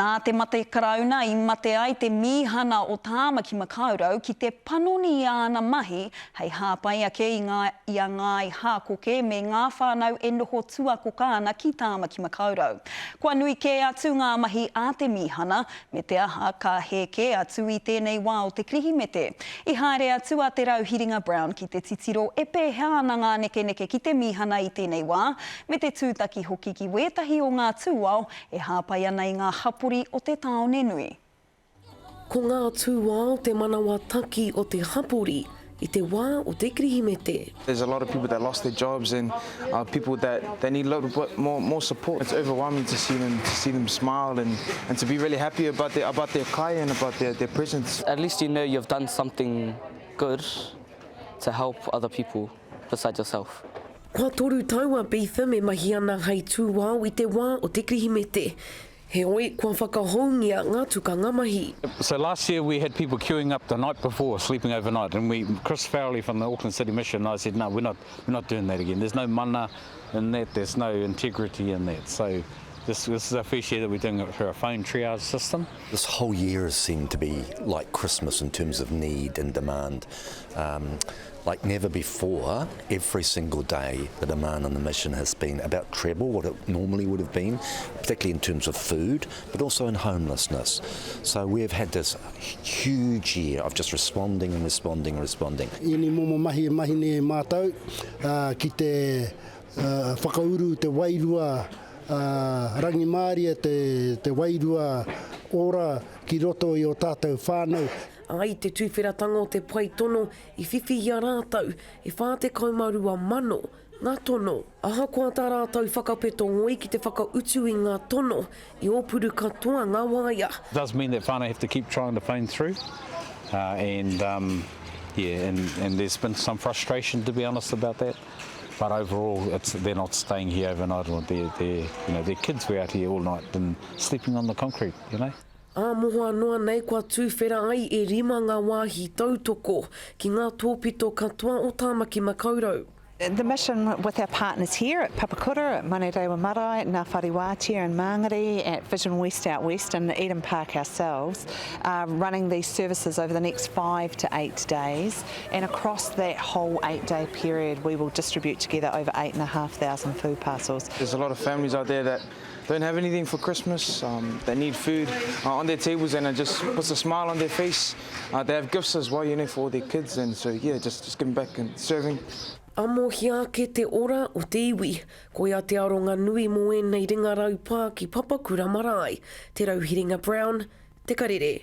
Nā te mate karauna I mate ai te mihana o Tāmaki Makaurau ki te panoni I ana mahi hei hāpai ake I a ngā I hākoke me ngā whānau e noho tuako kāna ki Tāmaki Makaurau. Kua nui ke atu ngā mahi a te mihana me te aha ka heke atu I tēnei wā o te krihimete. I haere atu a te Rauhiringa Brown ki te titiro e pēhea ana ngā nekeneke ki te mihana I tēnei wā me te tūtaki hoki ki wētahi o ngā tūao e hāpai ana I ngā hapuri o te taone nui. Ko ngā tūao te manawa taki o te hapuri I te wā o te krihimete. There's a lot of people that lost their jobs and people that they need a little bit more support. It's overwhelming to see them smile and to be really happy about their kai and about their presence. At least you know you've done something good to help other people besides yourself. Kua toru taua Beitha me mahi ana hei tūao I te wā o te krihimete. He oi, kua whakahoungia ngā tukanga mahi. So last year we had people queuing up the night before, sleeping overnight, and Chris Fowley from the Auckland City Mission, I said, no, we're not doing that again. There's no mana in that, there's no integrity in that. So this is our first year that we're doing it through a phone triage system. This whole year has seemed to be like Christmas in terms of need and demand. Like never before, every single day the demand on the mission has been about treble what it normally would have been, particularly in terms of food, but also in homelessness. So we've had this huge year of just responding and responding and responding. Ini momo mahi ne mātau, ki te whakauru te wairua, rangimāria te wairua ora ki roto I o tātou whānau. Ai te tūwhiratanga o te pai tono I whiwhi I a rātau e whā te kaumarua mano, ngā tono. Aha kua tā rātau whakapeto ngoi ki te whakautu I ngā tono I ōpuru katoa ngā waia. It does mean that whānau have to keep trying to phone through and there's been some frustration to be honest about that. But overall, they're not staying here overnight. Their kids were out here all night and sleeping on the concrete, you know. Mohoa noa nei kua tūwhera ai e rima ngā wāhi tautoko ki ngā tōpito katoa o Tāmaki Makaurau. The mission with our partners here at Papakura, at Manerewa Marae, Ngā Whariwātia and Mangere, at Vision West Out West and Eden Park ourselves, are running these services over the next 5 to 8 days. And across that whole 8-day period, we will distribute together over 8,500 food parcels. There's a lot of families out there that don't have anything for Christmas, they need food on their tables and it just puts a smile on their face. They have gifts as well, you know, for their kids and so yeah, just giving back and serving. Amo hiake te ora o te iwi, ko ia te aronga nui mo e nei ringa raupā ki Papakura Marae, te Rauhiringa Brown, te karere.